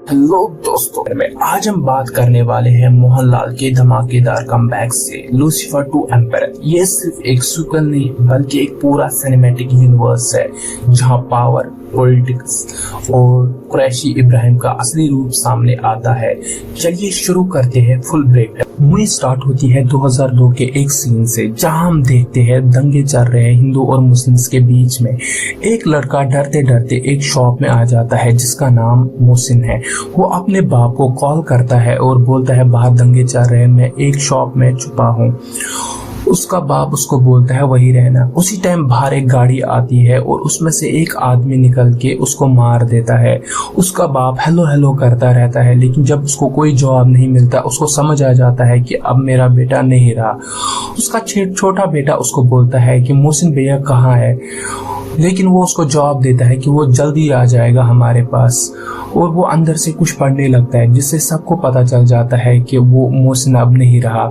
Hello दोस्तों, आज हम बात करने वाले हैं मोहनलाल के धमाकेदार कमबैक से लूसीफर टू एम्पायर। ये सिर्फ एक सीक्वल नहीं बल्कि एक पूरा सिनेमैटिक यूनिवर्स है जहां पावर, पॉलिटिक्स और कुरैशी इब्राहिम का असली रूप सामने आता है। चलिए शुरू करते हैं फुल ब्रेक। मूवी स्टार्ट होती है 2002 के एक सीन से जहां हम देखते हैं दंगे चल रहे हैं हिंदू और मुस्लिम्स के बीच में। एक लड़का डरते डरते एक शॉप में आ जाता है जिसका नाम मोहसिन है। वो अपने बाप को कॉल करता है और बोलता है बाहर दंगे चल रहे हैं, मैं एक शॉप में छुपा हूँ। उसका बाप उसको बोलता है वही रहना। उसी टाइम बाहर एक गाड़ी आती है और उसमें से एक आदमी निकल के उसको मार देता है। उसका बाप हेलो हेलो करता रहता है, लेकिन जब उसको कोई जवाब नहीं मिलता उसको समझ आ जाता है कि अब मेरा बेटा नहीं रहा। उसका छोटा बेटा उसको बोलता है कि मोहसिन भैया कहाँ है, लेकिन वो उसको जवाब देता है कि वो जल्दी आ जाएगा हमारे पास। और वो अंदर से कुछ पढ़ने लगता है जिससे सबको पता चल जाता है कि वो मोहसिन अब नहीं रहा।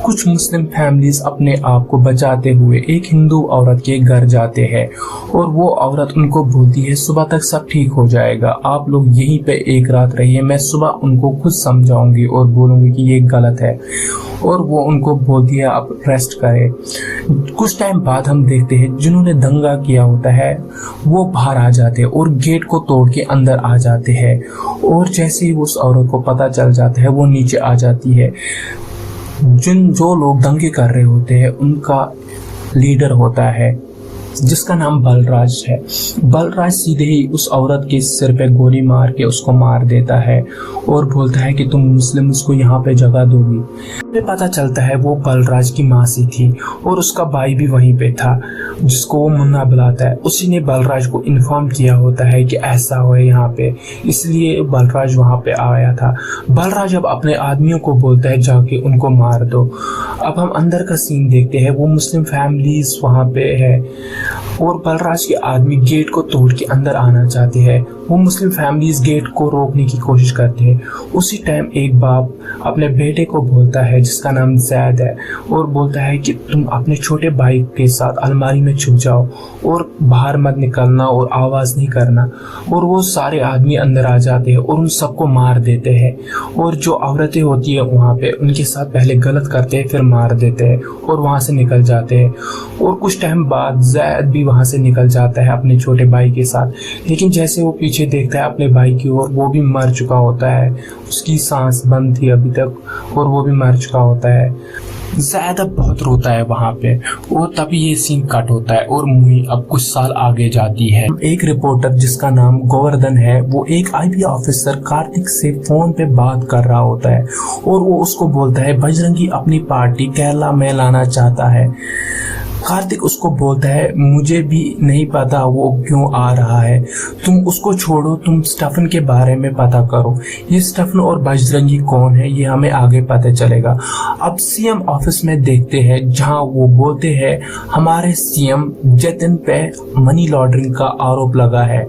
कुछ मुस्लिम फैमिलीज अपने आप को बचाते हुए एक हिंदू औरत के घर जाते हैं और वो औरत उनको बोलती है सुबह तक सब ठीक हो जाएगा, आप लोग यहीं पे एक रात रहिए, मैं सुबह उनको खुद समझाऊंगी और बोलूंगी कि ये गलत है। और वो उनको बोलती है आप रेस्ट करें। कुछ टाइम बाद हम देखते हैं जिन्होंने दंगा किया होता है वो बाहर आ जाते हैं और गेट को तोड़ के अंदर आ जाते हैं। और जैसे ही उस औरत को पता चल जाता है वो नीचे आ जाती है। जो लोग दंगे कर रहे होते हैं उनका लीडर होता है जिसका नाम बलराज है। बलराज सीधे ही उस औरत के सिर पे गोली मार के उसको मार देता है और बोलता है कि तुम मुस्लिम्स को यहाँ पे जगह दोगी। हमें पता चलता है वो बलराज की मासी थी और उसका भाई भी वहीं पे था जिसको वो मुन्ना बुलाता है। उसी ने बलराज को इन्फॉर्म किया होता है कि ऐसा हो यहाँ पे, इसलिए बलराज वहाँ पे आया था। बलराज अब अपने आदमियों को बोलता है जाके उनको मार दो। अब हम अंदर का सीन देखते हैं, वो मुस्लिम फैमिलीज वहाँ पे है और बलराज के आदमी गेट को तोड़ के अंदर आना चाहते हैं। वो मुस्लिम फैमिलीज गेट को रोकने की कोशिश करते हैं। उसी टाइम एक बाप अपने बेटे को बोलता है जिसका नाम जैद है और बोलता है कि तुम अपने छोटे भाई के साथ अलमारी में छुप जाओ और बाहर मत निकलना और आवाज नहीं करना। और वो सारे आदमी अंदर आ जाते हैं और उन सबको मार देते हैं। और जो औरतें होती है वहाँ पे उनके साथ पहले गलत करते हैं फिर मार देते हैं और वहाँ से निकल जाते हैं। और कुछ टाइम बाद जैद भी वहाँ से निकल जाता है अपने छोटे भाई के साथ, लेकिन जैसे वो पीछे देखता है अपने भाई की ओर वो भी मर चुका होता है। उसकी सांस बंद थी अभी तक और वो भी मर चुका होता है। ज़्यादा बहुत रोता है वहाँ पे और तभी ये सीन कट होता है और मूवी अब कुछ साल आगे जाती है। एक रिपोर्टर जिसका नाम गोवर्धन है वो एक आईबी ऑफिसर कार्तिक से फोन पे बात कर रहा होता है और वो उसको बोलता है बजरंगी अपनी पार्टी केरला में लाना चाहता है। कार्तिक उसको बोलता है मुझे भी नहीं पता वो क्यों आ रहा है, तुम उसको छोड़ो, तुम स्टफन के बारे में पता करो। ये स्टफन और बजरंगी कौन है ये हमें आगे पता चलेगा। अब सीएम ऑफिस में देखते हैं जहां वो बोलते हैं हमारे सीएम जतिन पे मनी लॉन्ड्रिंग का आरोप लगा है।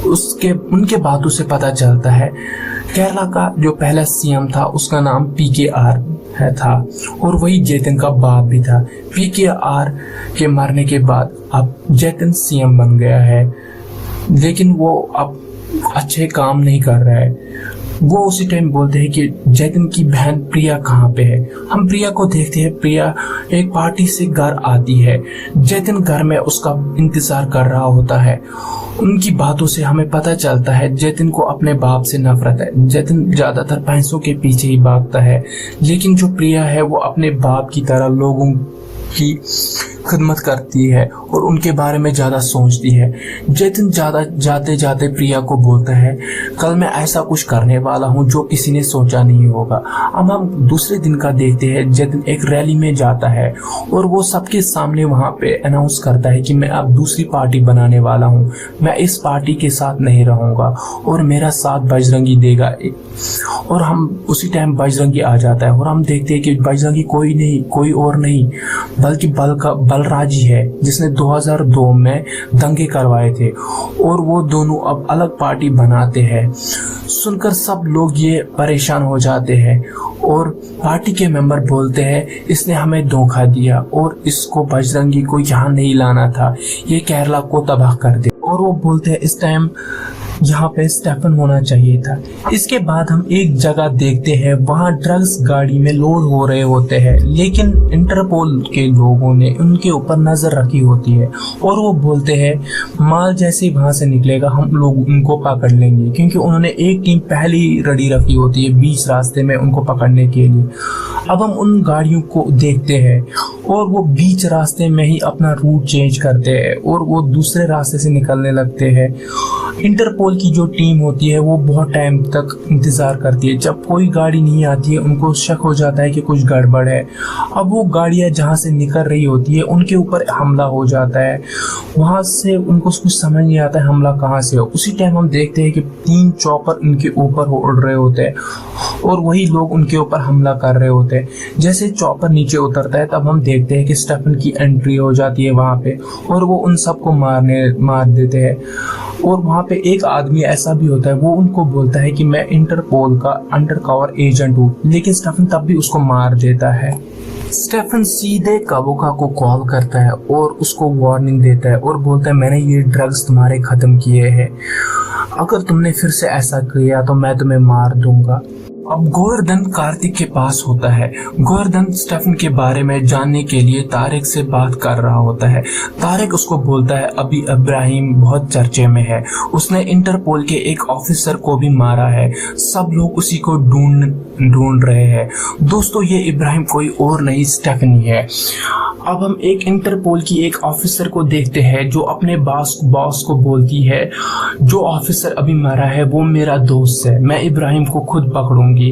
उनके बातों से पता चलता है केरला का जो पहला सीएम था उसका नाम पीकेआर था और वही जतिन का बाप भी था। पीकेआर के मरने के बाद अब जतिन सीएम बन गया है, लेकिन वो अब अच्छे काम नहीं कर रहा है। वो उसी टाइम बोलते हैं कि जतिन की बहन प्रिया कहाँ पे है। हम प्रिया को देखते हैं, प्रिया एक पार्टी से घर आती है। जतिन घर में उसका इंतजार कर रहा होता है। उनकी बातों से हमें पता चलता है जतिन को अपने बाप से नफरत है। जतिन ज्यादातर पैसों के पीछे ही भागता है, लेकिन जो प्रिया है वो अपने बाप की तरह लोगों की खिदमत करती है और उनके बारे में ज्यादा सोचती है। जतिन जाते जाते प्रिया को बोलता है कल मैं ऐसा कुछ करने वाला हूँ जो किसी ने सोचा नहीं होगा। अब हम दूसरे दिन का देखते हैं, जतिन एक रैली में जाता है और वो सबके सामने वहां पे अनाउंस करता है कि मैं अब दूसरी पार्टी बनाने वाला हूँ, मैं इस पार्टी के साथ नहीं रहूंगा और मेरा साथ बजरंगी देगा। और हम उसी टाइम बजरंगी आ जाता है और हम देखते हैं कि बजरंगी कोई और नहीं बल्कि बलराज ही है जिसने 2002 में दंगे करवाए थे और वो दोनों अब अलग पार्टी बनाते हैं। सुनकर सब लोग ये परेशान हो जाते हैं और पार्टी के मेंबर बोलते हैं इसने हमें धोखा दिया और इसको बजरंगी को यहाँ नहीं लाना था, ये केरला को तबाह कर दे। और वो बोलते हैं इस टाइम जहाँ पे स्टेफन होना चाहिए था। इसके बाद हम एक जगह देखते हैं, वहाँ ड्रग्स गाड़ी में लोड हो रहे होते हैं, लेकिन इंटरपोल के लोगों ने उनके ऊपर नजर रखी होती है और वो बोलते हैं माल जैसे वहां से निकलेगा हम लोग उनको पकड़ लेंगे, क्योंकि उन्होंने एक टीम पहले ही रेडी रखी होती है बीच रास्ते में उनको पकड़ने के लिए। अब हम उन गाड़ियों को देखते हैं और वो बीच रास्ते में ही अपना रूट चेंज करते हैं और वो दूसरे रास्ते से निकलने लगते हैं। इंटरपोल की जो टीम होती है वो बहुत टाइम तक इंतजार करती है, जब कोई गाड़ी नहीं आती है उनको शक हो जाता है कि कुछ गड़बड़ है। अब वो गाड़ियां जहां से निकल रही होती है उनके ऊपर हमला हो जाता है, वहां से उनको कुछ समझ नहीं आता है हमला कहाँ से हो। उसी टाइम हम देखते हैं कि 3 चॉपर उनके ऊपर उड़ रहे होते हैं और वही लोग उनके ऊपर हमला कर रहे होते हैं। जैसे चॉपर नीचे उतरता है तब हम देखते हैं कि स्टेफन की एंट्री हो जाती है वहां पे और वो उन सबको मार देते हैं। और वहां पे एक आदमी ऐसा भी होता है, वो उनको बोलता है कि मैं इंटरपोल का अंडरकवर एजेंट हूँ, लेकिन स्टेफन तब भी उसको मार देता है। स्टेफन सीधे काबोका को कॉल करता है और उसको वार्निंग देता है और बोलता है मैंने ये ड्रग्स तुम्हारे खत्म किए हैं, अगर तुमने फिर से ऐसा किया तो मैं तुम्हें मार दूंगा। अब गोवर्धन कार्तिक के पास होता है। गोवर्धन स्टेफन के बारे में जानने के लिए तारिक से बात कर रहा होता है। तारिक उसको बोलता है अभी इब्राहिम बहुत चर्चे में है, उसने इंटरपोल के एक ऑफिसर को भी मारा है, सब लोग उसी को ढूंढ रहे हैं। दोस्तों ये इब्राहिम कोई और नहीं स्टेफनी है। अब हम एक इंटरपोल की एक ऑफिसर को देखते हैं जो अपने बॉस को बोलती है जो ऑफिसर अभी मरा है वो मेरा दोस्त है, मैं इब्राहिम को खुद पकड़ूंगी।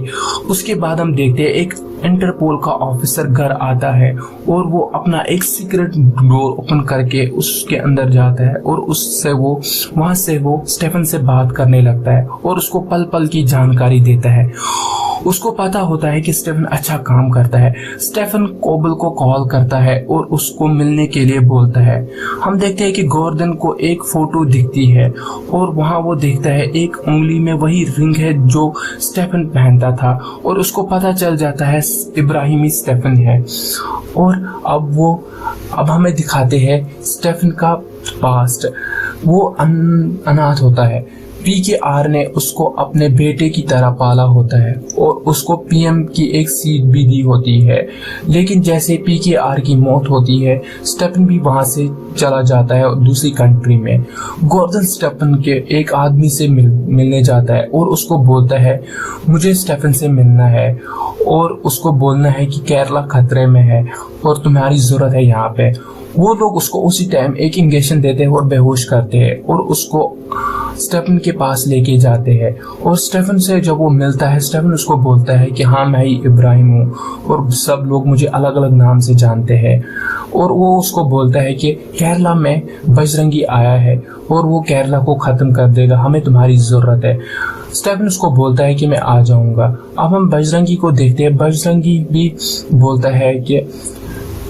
उसके बाद हम देखते हैं एक इंटरपोल का ऑफिसर घर आता है और वो अपना एक सीक्रेट डोर ओपन करके उसके अंदर जाता है और उससे वो वहां से वो स्टेफन से बात करने लगता है और उसको पल पल की जानकारी देता है। उसको पता होता है कि स्टेफन अच्छा काम करता है। स्टेफन कोबल को कॉल करता है और उसको मिलने के लिए बोलता है। हम देखते हैं कि गोवर्धन को एक फोटो दिखती है और वहां वो देखता है एक उंगली में वही रिंग है जो स्टेफन पहनता था और उसको पता चल जाता है इब्राहिम ही स्टेफन है। और अब हमें दिखाते हैं स्टेफन का पास्ट। वो अनाथ होता है। PKR ने उसको अपने बेटे की तरह पाला होता है और उसको PM की एक सीट भी दी होती है, लेकिन जैसे PKR की मौत होती है स्टेफन भी वहां से चला जाता है दूसरी कंट्री में। गोवर्धन स्टेफन के एक आदमी से मिलने जाता है और उसको बोलता है मुझे स्टेफन से मिलना है और उसको बोलना है कि केरला खतरे में है और तुम्हारी जरूरत है यहाँ पे। वो लोग उसको उसी टाइम एक इंजेक्शन देते हैं और बेहोश करते हैं और उसको स्टेफन के पास लेके जाते हैं। और स्टेफन से जब वो मिलता है स्टेफन उसको बोलता है कि हाँ मैं ही इब्राहिम हूँ और सब लोग मुझे अलग अलग नाम से जानते हैं। और वो उसको बोलता है कि केरला में बजरंगी आया है और वो केरला को खत्म कर देगा, हमें तुम्हारी जरूरत है। स्टेफन उसको बोलता है कि मैं आ जाऊंगा। अब हम बजरंगी को देखते हैं। बजरंगी भी बोलता है कि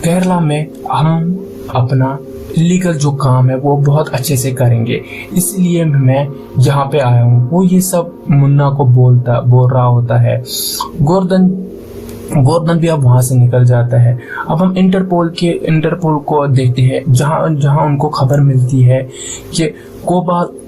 केरला में हम अपना लीगल जो काम है वो बहुत अच्छे से करेंगे, इसलिए मैं यहाँ पे आया हूँ। वो ये सब मुन्ना को बोल रहा होता है। गोवर्धन भी अब वहां से निकल जाता है। अब हम इंटरपोल को देखते हैं जहाँ उनको खबर मिलती है कि कोबाल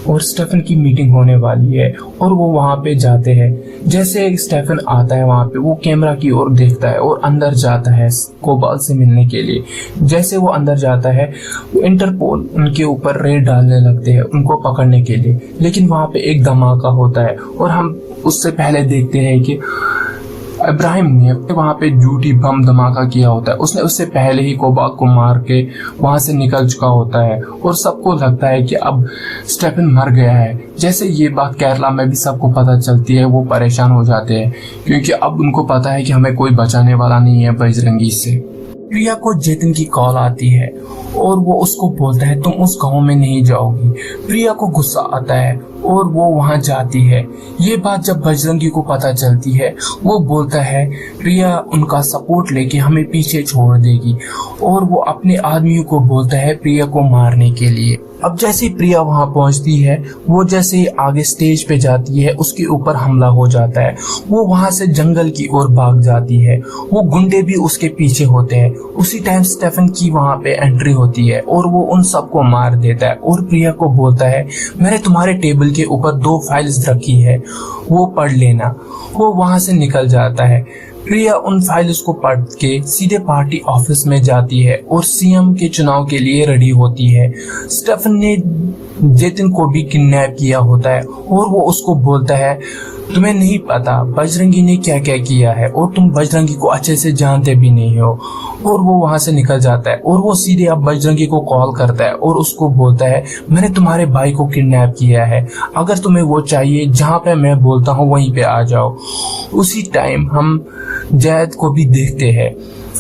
और स्टेफन की मीटिंग होने वाली है और वो वहां पे जाते हैं। जैसे स्टेफन आता है वहां पे वो कैमरा की ओर देखता है और अंदर जाता है कोबाल से मिलने के लिए। जैसे वो अंदर जाता है इंटरपोल उनके ऊपर रेड डालने लगते हैं उनको पकड़ने के लिए, लेकिन वहां पे एक धमाका होता है और हम उससे पहले देखते हैं कि इब्राहिम ने वहां पे झूठी बम धमाका किया होता है। उसने उससे पहले ही कोबाल को मार के वहां से निकल चुका होता है और सबको लगता है कि अब स्टेफन मर गया है। जैसे ये बात केरला में भी सबको पता चलती है वो परेशान हो जाते हैं क्योंकि अब उनको पता है कि हमें कोई बचाने वाला नहीं है बजरंगी से। प्रिया को जतिन की कॉल आती है और वो उसको बोलता है तुम उस गांव में नहीं जाओगी। प्रिया को गुस्सा आता है और वो वहां जाती है। ये बात जब बजरंगी को पता चलती है, वो बोलता है प्रिया उनका सपोर्ट लेके हमें पीछे छोड़ देगी, और वो अपने आदमियों को बोलता है प्रिया को मारने के लिए। अब जैसे ही प्रिया वहां पहुंचती है, वो जैसे ही आगे स्टेज पे जाती है, उसके ऊपर हमला हो जाता है। वो वहां से जंगल की ओर भाग जाती है। वो गुंडे भी उसके पीछे होते हैं। उसी टाइम स्टेफन की वहां पे एंट्री होती है और वो उन सबको मार देता है और प्रिया को बोलता है मैंने तुम्हारे टेबल के ऊपर 2 फाइल्स रखी है, वो पढ़ लेना। वो वहां से निकल जाता है। प्रिया उन फाइल्स को पढ़ के सीधे पार्टी ऑफिस में जाती है और सीएम के चुनाव के लिए रेडी होती है। स्टेफन ने जतिन को भी किडनैप किया होता है और वो उसको बोलता है तुम्हें नहीं पता बजरंगी ने क्या क्या किया है और तुम बजरंगी को अच्छे से जानते भी नहीं हो। और वो वहां से निकल जाता है और वो सीधे अब बजरंगी को कॉल करता है और उसको बोलता है मैंने तुम्हारे भाई को किडनैप किया है, अगर तुम्हें वो चाहिए जहाँ पे मैं बोलता हूँ वहीं पे आ जाओ। उसी टाइम हम जैद को भी देखते हैं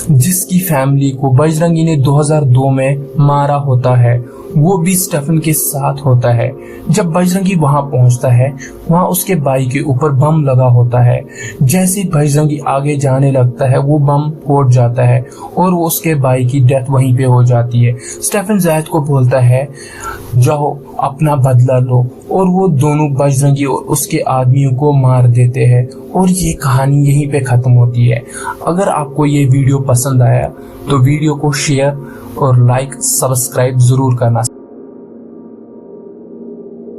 जिसकी फैमिली को बजरंगी ने 2002 में मारा होता है। वो भी स्टेफन के साथ होता है। जब बजरंगी वहां पहुंचता है, वहां उसके भाई के ऊपर बम लगा होता है। जैसे ही बजरंगी आगे जाने लगता है, वो बम फट जाता है और उसके भाई की डेथ वहीं पे हो जाती है। स्टेफन जैद को बोलता है जाओ अपना बदला लो, और वो दोनों बजरंगी और उसके आदमियों को मार देते हैं और ये कहानी यहीं पे खत्म होती है। अगर आपको ये वीडियो पसंद आया तो वीडियो को शेयर और लाइक सब्सक्राइब जरूर करना।